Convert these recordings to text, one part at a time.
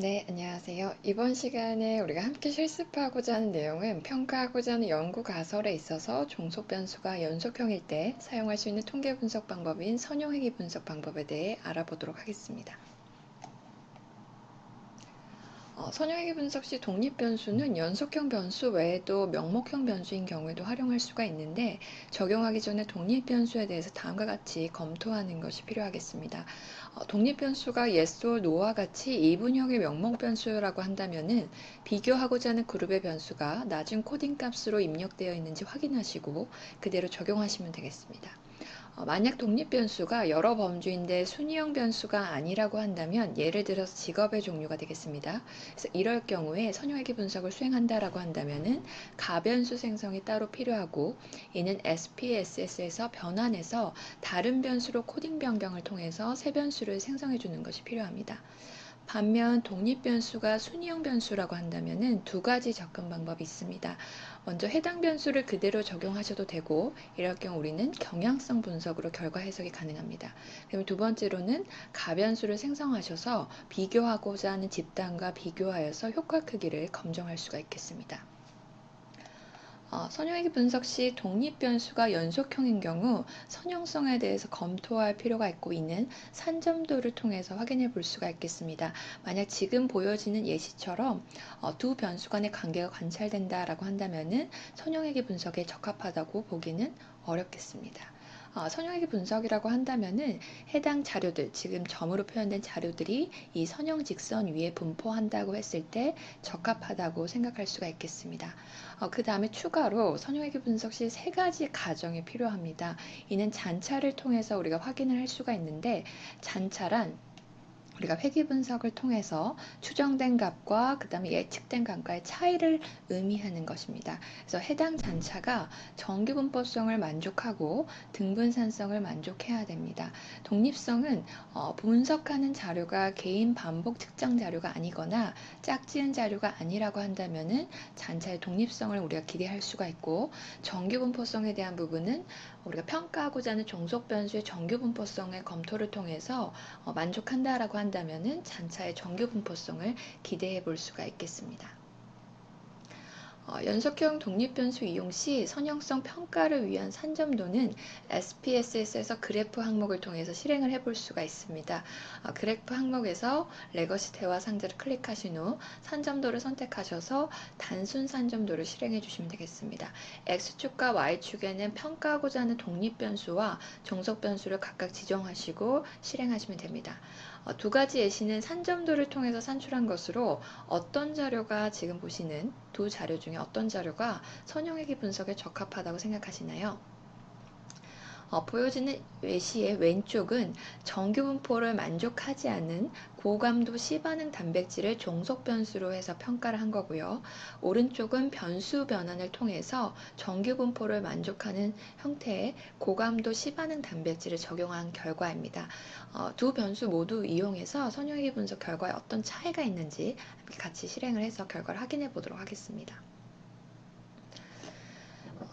네, 안녕하세요. 이번 시간에 우리가 함께 실습하고자 하는 내용은 평가하고자 하는 연구 가설에 있어서 종속 변수가 연속형일 때 사용할 수 있는 통계 분석 방법인 선형회귀 분석 방법에 대해 알아보도록 하겠습니다. 선형회귀 분석 시 독립 변수는 연속형 변수 외에도 명목형 변수인 경우에도 활용할 수가 있는데 적용하기 전에 독립 변수에 대해서 다음과 같이 검토하는 것이 필요하겠습니다. 독립 변수가 yes or no와 같이 이분형의 명목 변수라고 한다면은 비교하고자 하는 그룹의 변수가 낮은 코딩 값으로 입력되어 있는지 확인하시고 그대로 적용하시면 되겠습니다. 만약 독립 변수가 여러 범주인데 순위형 변수가 아니라고 한다면 예를 들어서 직업의 종류가 되겠습니다. 그래서 이럴 경우에 선형회귀 분석을 수행한다라고 한다면은 가변수 생성이 따로 필요하고 이는 SPSS에서 변환해서 다른 변수로 코딩 변경을 통해서 새 변수를 생성해 주는 것이 필요합니다. 반면 독립 변수가 순위형 변수라고 한다면은 두 가지 접근 방법이 있습니다. 먼저 해당 변수를 그대로 적용하셔도 되고 이럴 경우 우리는 경향성 분석으로 결과 해석이 가능합니다. 그럼 두 번째로는 가변수를 생성하셔서 비교하고자 하는 집단과 비교하여서 효과 크기를 검증할 수가 있겠습니다. 선형회귀 분석 시 독립 변수가 연속형인 경우 선형성에 대해서 검토할 필요가 있고 이는 산점도를 통해서 확인해 볼 수가 있겠습니다. 만약 지금 보여지는 예시처럼 두 변수 간의 관계가 관찰된다라고 한다면은 선형회귀 분석에 적합하다고 보기는 어렵겠습니다. 선형회귀 분석이라고 한다면은 해당 자료들, 지금 점으로 표현된 자료들이 이 선형 직선 위에 분포한다고 했을 때 적합하다고 생각할 수가 있겠습니다. 그 다음에 추가로 선형회귀 분석 시 세 가지 가정이 필요합니다. 이는 잔차를 통해서 우리가 확인을 할 수가 있는데 잔차란 우리가 회귀 분석을 통해서 추정된 값과 그 다음에 예측된 값과의 차이를 의미하는 것입니다. 그래서 해당 잔차가 정규분포성을 만족하고 등분산성을 만족해야 됩니다. 독립성은 분석하는 자료가 개인 반복 측정 자료가 아니거나 짝지은 자료가 아니라고 한다면은 잔차의 독립성을 우리가 기대할 수가 있고 정규분포성에 대한 부분은 우리가 평가하고자 하는 종속 변수의 정규분포성의 검토를 통해서 만족한다라고 한다면은 잔차의 정규 분포성을 기대해 볼 수가 있겠습니다. 연속형 독립변수 이용 시 선형성 평가를 위한 산점도는 SPSS에서 그래프 항목을 통해서 실행을 해볼 수가 있습니다. 그래프 항목에서 레거시 대화 상자를 클릭하신 후 산점도를 선택하셔서 단순 산점도를 실행해 주시면 되겠습니다. X축과 Y축에는 평가하고자 하는 독립변수와 종속변수를 각각 지정하시고 실행하시면 됩니다. 두 가지 예시는 산점도를 통해서 산출한 것으로 어떤 자료가 지금 보시는 두 자료 중에 어떤 자료가 선형회귀 분석에 적합하다고 생각하시나요? 보여지는 예시의 왼쪽은 정규분포를 만족하지 않은 고감도 C반응 단백질을 종속 변수로 해서 평가를 한 거고요. 오른쪽은 변수 변환을 통해서 정규분포를 만족하는 형태의 고감도 C반응 단백질을 적용한 결과입니다. 두 변수 모두 이용해서 선형회귀 분석 결과에 어떤 차이가 있는지 같이 실행을 해서 결과를 확인해 보도록 하겠습니다.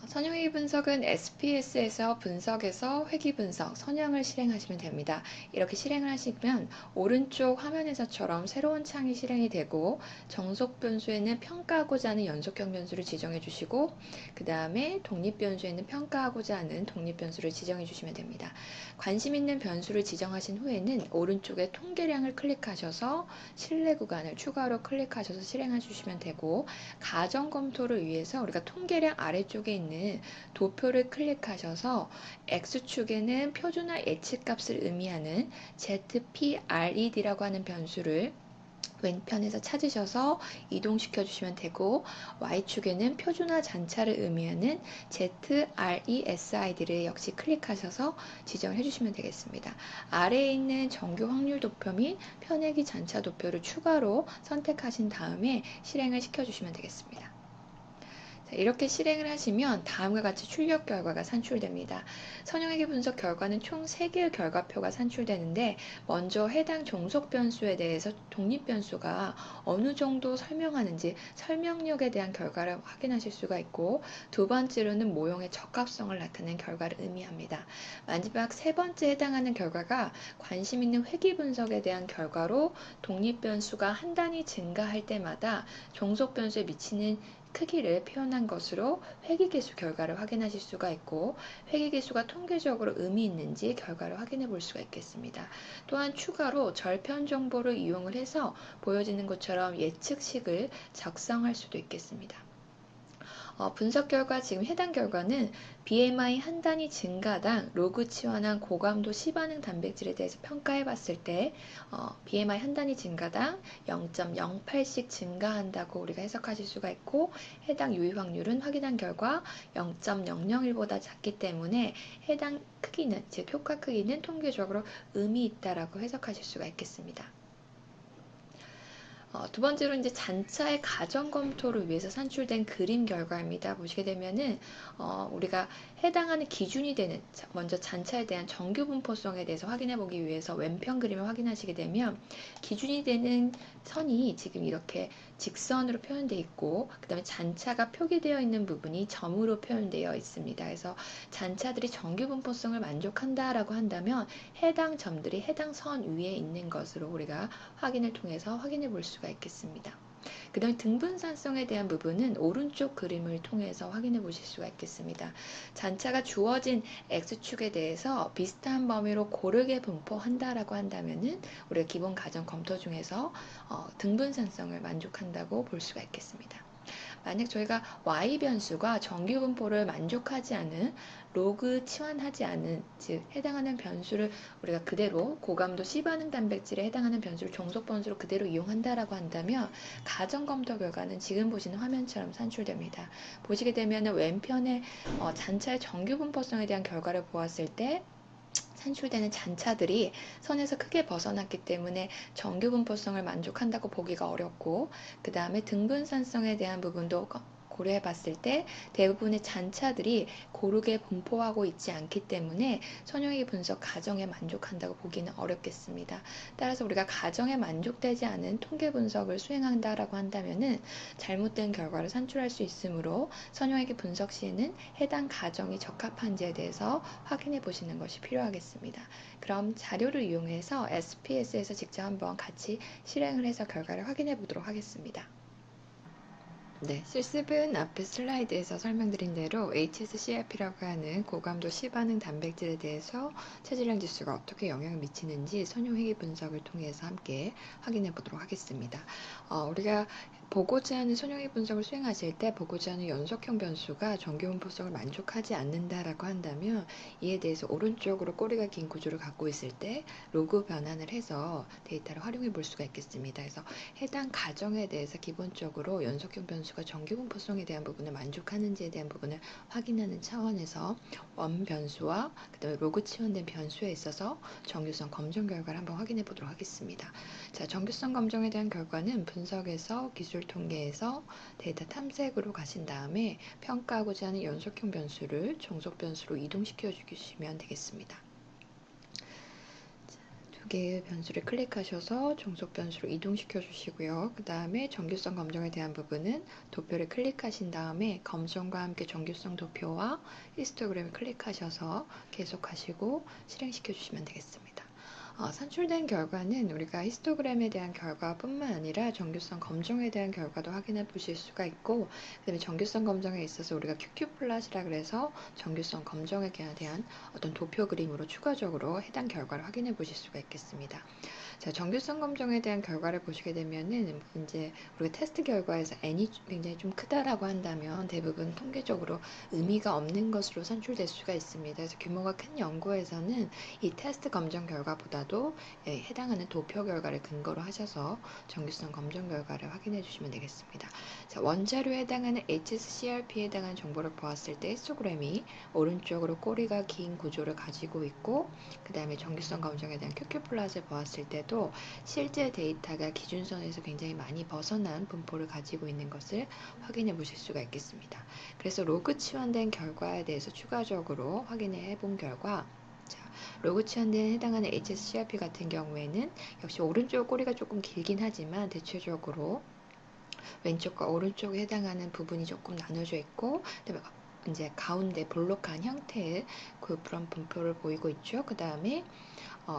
선형회귀 분석은 SPS에서 분석에서 회귀 분석, 선형을 실행하시면 됩니다. 이렇게 실행을 하시면 오른쪽 화면에서처럼 새로운 창이 실행이 되고 정속 변수에는 평가하고자 하는 연속형 변수를 지정해 주시고 그 다음에 독립 변수에는 평가하고자 하는 독립 변수를 지정해 주시면 됩니다. 관심 있는 변수를 지정하신 후에는 오른쪽에 통계량을 클릭하셔서 신뢰 구간을 추가로 클릭하셔서 실행해 주시면 되고 가정 검토를 위해서 우리가 통계량 아래쪽에 있는 도표를 클릭하셔서 X축에는 표준화 예측값을 의미하는 ZPRED라고 하는 변수를 왼편에서 찾으셔서 이동시켜 주시면 되고 Y축에는 표준화 잔차를 의미하는 ZRESID를 역시 클릭하셔서 지정을 해주시면 되겠습니다. 아래에 있는 정규 확률 도표 및 편회기 잔차 도표를 추가로 선택하신 다음에 실행을 시켜주시면 되겠습니다. 자, 이렇게 실행을 하시면 다음과 같이 출력 결과가 산출됩니다. 선형회계 분석 결과는 총 3개의 결과표가 산출되는데 먼저 해당 종속 변수에 대해서 독립 변수가 어느 정도 설명하는지 설명력에 대한 결과를 확인하실 수가 있고 두 번째로는 모형의 적합성을 나타낸 결과를 의미합니다. 마지막 세 번째 해당하는 결과가 관심 있는 회귀 분석에 대한 결과로 독립 변수가 한 단위 증가할 때마다 종속 변수에 미치는 크기를 표현한 것으로 회귀계수 결과를 확인하실 수가 있고 회귀계수가 통계적으로 의미 있는지 결과를 확인해 볼 수가 있겠습니다. 또한 추가로 절편 정보를 이용을 해서 보여지는 것처럼 예측식을 작성할 수도 있겠습니다. 분석 결과 지금 해당 결과는 BMI 한 단위 증가당 로그 치환한 고감도 시반응 단백질에 대해서 평가해 봤을 때 BMI 한 단위 증가당 0.08씩 증가한다고 우리가 해석하실 수가 있고 해당 유의 확률은 확인한 결과 0.001보다 작기 때문에 해당 크기는 즉 효과 크기는 통계적으로 의미 있다라고 해석하실 수가 있겠습니다. 두 번째로 이제 잔차의 가정 검토를 위해서 산출된 그림 결과입니다. 보시게 되면은 우리가 해당하는 기준이 되는 먼저 잔차에 대한 정규 분포성에 대해서 확인해 보기 위해서 왼편 그림을 확인하시게 되면 기준이 되는 선이 지금 이렇게 직선으로 표현되어 있고 그 다음에 잔차가 표기되어 있는 부분이 점으로 표현되어 있습니다. 그래서 잔차들이 정규 분포성을 만족한다라고 한다면 해당 점들이 해당 선 위에 있는 것으로 우리가 확인을 통해서 확인해 볼 수가 있겠습니다. 그 다음에 등분산성에 대한 부분은 오른쪽 그림을 통해서 확인해 보실 수가 있겠습니다. 잔차가 주어진 X축에 대해서 비슷한 범위로 고르게 분포한다라고 한다면은 우리가 기본 가정 검토 중에서 등분산성을 만족한다고 볼 수가 있겠습니다. 만약 저희가 y 변수가 정규 분포를 만족하지 않은 로그 치환하지 않은 즉 해당하는 변수를 우리가 그대로 고감도 C반응 단백질에 해당하는 변수를 종속 변수로 그대로 이용한다라고 한다면 가정 검토 결과는 지금 보시는 화면처럼 산출됩니다. 보시게 되면 왼편에 잔차의 정규 분포성에 대한 결과를 보았을 때 산출되는 잔차들이 선에서 크게 벗어났기 때문에 정규 분포성을 만족한다고 보기가 어렵고 그 다음에 등분산성에 대한 부분도 고려해 봤을 때 대부분의 잔차들이 고르게 분포하고 있지 않기 때문에 선형의 분석 가정에 만족한다고 보기는 어렵겠습니다. 따라서 우리가 가정에 만족되지 않은 통계 분석을 수행한다라고 한다면은 잘못된 결과를 산출할 수 있으므로 선형의 분석 시에는 해당 가정이 적합한지에 대해서 확인해 보시는 것이 필요하겠습니다. 그럼 자료를 이용해서 SPS에서 직접 한번 같이 실행을 해서 결과를 확인해 보도록 하겠습니다. 네, 실습은 앞에 슬라이드에서 설명드린 대로 HSCRP라고 하는 고감도 C반응 단백질에 대해서 체질량 지수가 어떻게 영향을 미치는지 선형회귀 분석을 통해서 함께 확인해 보도록 하겠습니다. 우리가 보고자 하는 선형회귀 분석을 수행하실 때 보고자 하는 연속형 변수가 정규 분포성을 만족하지 않는다라고 한다면 이에 대해서 오른쪽으로 꼬리가 긴 구조를 갖고 있을 때 로그 변환을 해서 데이터를 활용해 볼 수가 있겠습니다. 그래서 해당 가정에 대해서 기본적으로 연속형 변수가 정규 분포성에 대한 부분을 만족하는지에 대한 부분을 확인하는 차원에서 원 변수와 그다음에 로그 치환된 변수에 있어서 정규성 검정 결과를 한번 확인해 보도록 하겠습니다. 자, 정규성 검정에 대한 결과는 분석에서 기술 통계에서 데이터 탐색으로 가신 다음에 평가하고자 하는 연속형 변수를 종속 변수로 이동시켜 주시면 되겠습니다. 두 개의 변수를 클릭하셔서 종속 변수로 이동시켜 주시고요. 그 다음에 정규성 검정에 대한 부분은 도표를 클릭하신 다음에 검정과 함께 정규성 도표와 히스토그램을 클릭하셔서 계속하시고 실행시켜 주시면 되겠습니다. 산출된 결과는 우리가 히스토그램에 대한 결과뿐만 아니라 정규성 검정에 대한 결과도 확인해 보실 수가 있고 그다음에 정규성 검정에 있어서 우리가 QQ 플랫이라 그래서 정규성 검정에 대한 어떤 도표 그림으로 추가적으로 해당 결과를 확인해 보실 수가 있겠습니다. 자, 정규성 검정에 대한 결과를 보시게 되면은 이제 우리가 테스트 결과에서 n이 굉장히 좀 크다라고 한다면 대부분 통계적으로 의미가 없는 것으로 산출될 수가 있습니다. 그래서 규모가 큰 연구에서는 이 테스트 검정 결과보다 중에서도 해당하는 도표 결과를 근거로 하셔서 정규성 검정 결과를 확인해 주시면 되겠습니다. 자, 원자료에 해당하는 HSCRP에 해당하는 정보를 보았을 때 히스토그램이 오른쪽으로 꼬리가 긴 구조를 가지고 있고, 그 다음에 정규성 검정에 대한 QQ 플롯을 보았을 때도 실제 데이터가 기준선에서 굉장히 많이 벗어난 분포를 가지고 있는 것을 확인해 보실 수가 있겠습니다. 그래서 로그 치환된 결과에 대해서 추가적으로 확인해 본 결과, 자, 로그 치환된 해당하는 HSCRP 같은 경우에는 역시 오른쪽 꼬리가 조금 길긴 하지만 대체적으로 왼쪽과 오른쪽에 해당하는 부분이 조금 나눠져 있고, 그다음에 이제 가운데 볼록한 형태의 그런 분포를 보이고 있죠. 그 다음에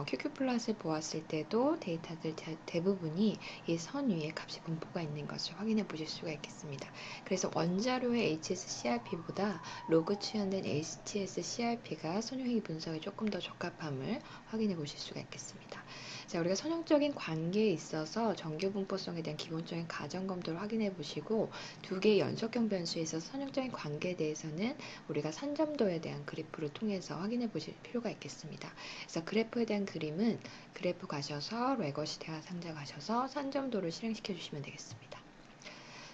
QQ 플롯을 보았을 때도 데이터들 대부분이 이 선 위에 값이 분포가 있는 것을 확인해 보실 수가 있겠습니다. 그래서 원자료의 HSCRP보다 로그 치환된 HTSCRP가 선형의 분석에 조금 더 적합함을 확인해 보실 수가 있겠습니다. 자, 우리가 선형적인 관계에 있어서 정규 분포성에 대한 기본적인 가정 검토를 확인해 보시고, 두 개의 연속형 변수에 있어서 선형적인 관계에 대해서는 우리가 산점도에 대한 그래프를 통해서 확인해 보실 필요가 있겠습니다. 그래서 그래프에 대한 그림은 그래프 가셔서 레거시 대화 상자 가셔서 산점도를 실행시켜 주시면 되겠습니다.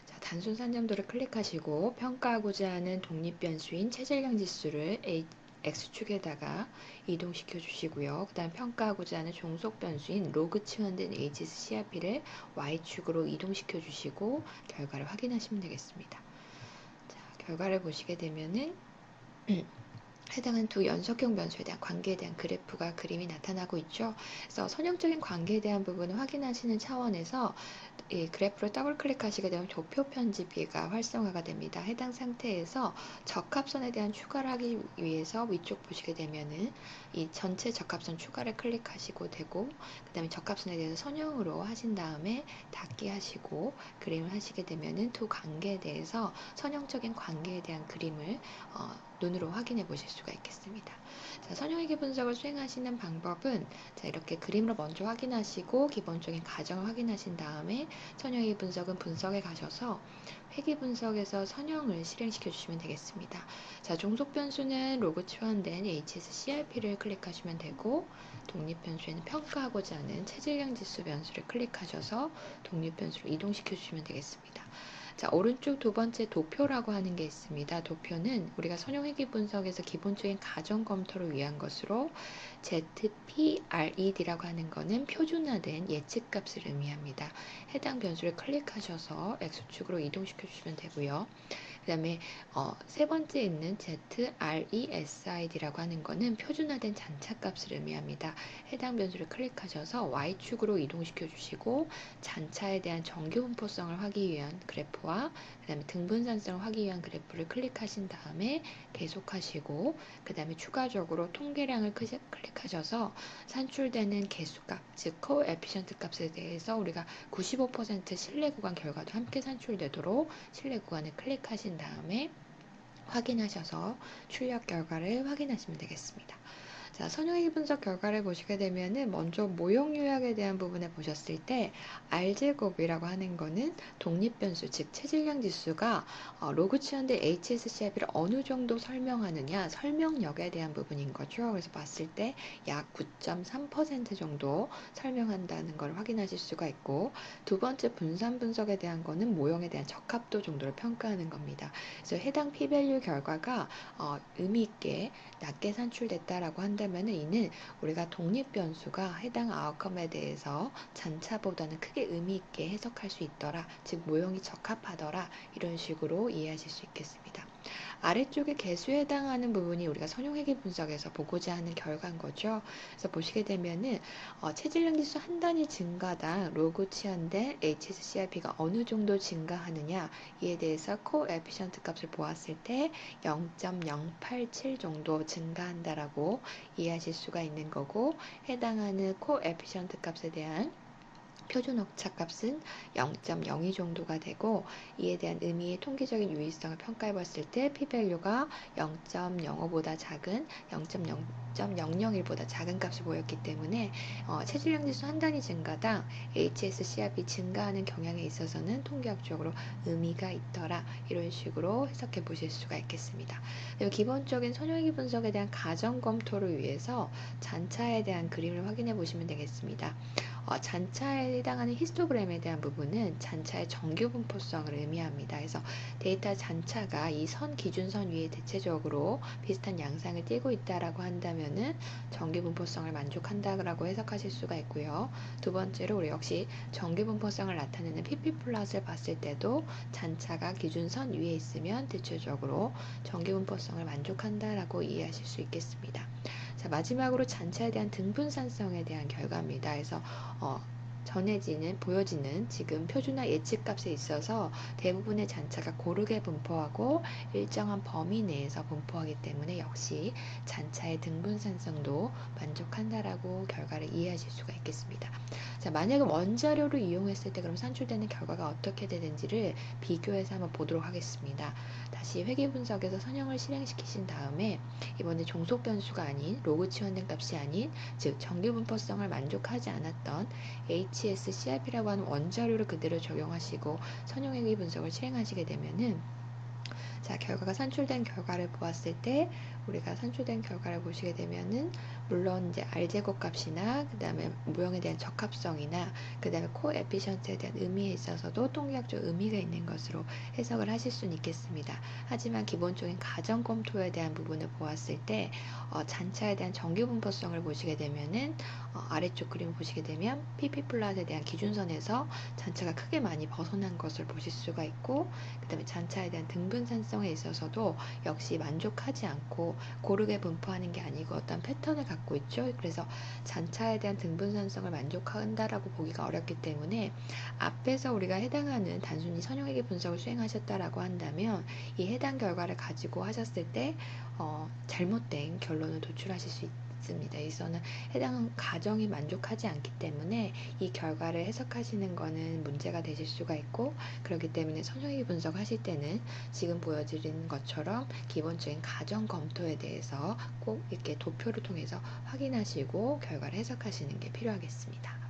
자, 단순 산점도를 클릭하시고 평가하고자 하는 독립 변수인 체질량 지수를 X축에다가 이동시켜 주시고요. 그 다음 평가하고자 하는 종속 변수인 로그 치환된 HSCRP를 Y축으로 이동시켜 주시고 결과를 확인하시면 되겠습니다. 자, 결과를 보시게 되면은 해당하는 두 연속형 변수에 대한 관계에 대한 그래프가 그림이 나타나고 있죠. 그래서 선형적인 관계에 대한 부분을 확인하시는 차원에서 이 그래프를 더블 클릭하시게 되면 도표 편집기가 활성화가 됩니다. 해당 상태에서 적합선에 대한 추가를 하기 위해서 위쪽 보시게 되면은 이 전체 적합선 추가를 클릭하시고 되고, 그 다음에 적합선에 대해서 선형으로 하신 다음에 닫기 하시고 그림을 하시게 되면은 두 관계에 대해서 선형적인 관계에 대한 그림을 눈으로 확인해 보실 수가 있겠습니다. 자, 선형회계 분석을 수행하시는 방법은, 자, 이렇게 그림으로 먼저 확인하시고 기본적인 가정을 확인하신 다음에 선형회계 분석은 분석에 가셔서 회계 분석에서 선형을 실행시켜 주시면 되겠습니다. 자, 종속 변수는 로그 치환된 HSCRP를 클릭하시면 되고, 독립 변수에는 평가하고자 하는 체질량 지수 변수를 클릭하셔서 독립 변수로 이동시켜 주시면 되겠습니다. 자, 오른쪽 두 번째 도표라고 하는 게 있습니다. 도표는 우리가 선형회계 분석에서 기본적인 가정 검토를 위한 것으로 ZPRED라고 하는 것은 표준화된 예측값을 의미합니다. 해당 변수를 클릭하셔서 X축으로 이동시켜 주시면 되고요. 그 다음에 세 번째 있는 ZRESID라고 하는 것은 표준화된 잔차값을 의미합니다. 해당 변수를 클릭하셔서 Y축으로 이동시켜 주시고 잔차에 대한 정규 분포성을 하기 위한 그래프와 그 다음에 등분산성을 하기 위한 그래프를 클릭하신 다음에 계속하시고, 그 다음에 추가적으로 통계량을 클릭하셔서 산출되는 개수값, 즉 코에피션트 값에 대해서 우리가 95% 신뢰 구간 결과도 함께 산출되도록 신뢰 구간을 클릭하신 다음에 확인하셔서 출력 결과를 확인하시면 되겠습니다. 자, 선형회계 분석 결과를 보시게 되면은 먼저 모형 요약에 대한 부분을 보셨을 때 R제곱이라고 하는 거는 독립 변수, 즉 체질량 지수가 로그 치환된 HSCRP를 어느 정도 설명하느냐, 설명력에 대한 부분인 거죠. 그래서 봤을 때 약 9.3% 정도 설명한다는 걸 확인하실 수가 있고, 두 번째 분산 분석에 대한 거는 모형에 대한 적합도 정도를 평가하는 겁니다. 그래서 해당 p-value 결과가 의미 있게 낮게 산출됐다라고 한다면 이는 우리가 독립 변수가 해당 아웃컴에 대해서 잔차보다는 크게 의미 있게 해석할 수 있더라, 즉 모형이 적합하더라, 이런 식으로 이해하실 수 있겠습니다. 아래쪽에 개수에 해당하는 부분이 우리가 선형회계 분석에서 보고자 하는 결과인 거죠. 그래서 보시게 되면은 체질량 지수 한 단위 증가당 로그 치환된 HSCRP가 어느 정도 증가하느냐, 이에 대해서 코에피션트 값을 보았을 때 0.087 정도 증가한다라고 이해하실 수가 있는 거고, 해당하는 코에피션트 값에 대한 표준 오차값은 0.02 정도가 되고 이에 대한 의미의 통계적인 유의성을 평가해 봤을 때 p-value가 0.05보다 작은 0.0001보다 작은 값을 보였기 때문에 체질량 지수 한 단위 증가당 HSCRP 증가하는 경향에 있어서는 통계학적으로 의미가 있더라, 이런 식으로 해석해 보실 수가 있겠습니다. 그리고 기본적인 선형외기 분석에 대한 가정 검토를 위해서 잔차에 대한 그림을 확인해 보시면 되겠습니다. 잔차에 해당하는 히스토그램에 대한 부분은 잔차의 정규 분포성을 의미합니다. 그래서 데이터 잔차가 이 선 기준선 위에 대체적으로 비슷한 양상을 띠고 있다라고 한다면은 정규 분포성을 만족한다라고 해석하실 수가 있고요. 두 번째로 우리 역시 정규 분포성을 나타내는 PP 플롯을 봤을 때도 잔차가 기준선 위에 있으면 대체적으로 정규 분포성을 만족한다라고 이해하실 수 있겠습니다. 자, 마지막으로 잔차에 대한 등분산성에 대한 결과입니다. 그래서 보여지는 지금 표준화 예측값에 있어서 대부분의 잔차가 고르게 분포하고 일정한 범위 내에서 분포하기 때문에 역시 잔차의 등분산성도 만족한다라고 결과를 이해하실 수가 있겠습니다. 자, 만약에 원자료를 이용했을 때 그럼 산출되는 결과가 어떻게 되는지를 비교해서 한번 보도록 하겠습니다. 다시 회귀 분석에서 선형을 실행시키신 다음에 이번에 종속 변수가 아닌 로그 치환된 값이 아닌 즉 정규 분포성을 만족하지 않았던 HSCRP라고 하는 원자료를 그대로 적용하시고 선형회귀 분석을 실행하시게 되면은 자, 결과가 산출된 결과를 보았을 때 우리가 산출된 결과를 보시게 되면은 물론 이제 R제곱 값이나 그 다음에 모형에 대한 적합성이나 그 다음에 코에피션트에 대한 의미에 있어서도 통계학적 의미가 있는 것으로 해석을 하실 수는 있겠습니다. 하지만 기본적인 가정 검토에 대한 부분을 보았을 때 잔차에 대한 정규 분포성을 보시게 되면은 아래쪽 그림을 보시게 되면 PP 플롯에 대한 기준선에서 잔차가 크게 많이 벗어난 것을 보실 수가 있고 그 다음에 잔차에 대한 등분산성에 있어서도 역시 만족하지 않고 고르게 분포하는 게 아니고 어떤 패턴을 갖고 있죠. 그래서 잔차에 대한 등분산성을 만족한다라고 보기가 어렵기 때문에 앞에서 우리가 해당하는 단순히 선형회귀 분석을 수행하셨다라고 한다면 이 해당 결과를 가지고 하셨을 때 잘못된 결론을 도출하실 수 있습니다. 여기서는 해당 가정이 만족하지 않기 때문에 이 결과를 해석하시는 거는 문제가 되실 수가 있고 그렇기 때문에 선형회귀 분석하실 때는 지금 보여드린 것처럼 기본적인 가정 검토에 대해서 꼭 이렇게 도표를 통해서 확인하시고 결과를 해석하시는 게 필요하겠습니다.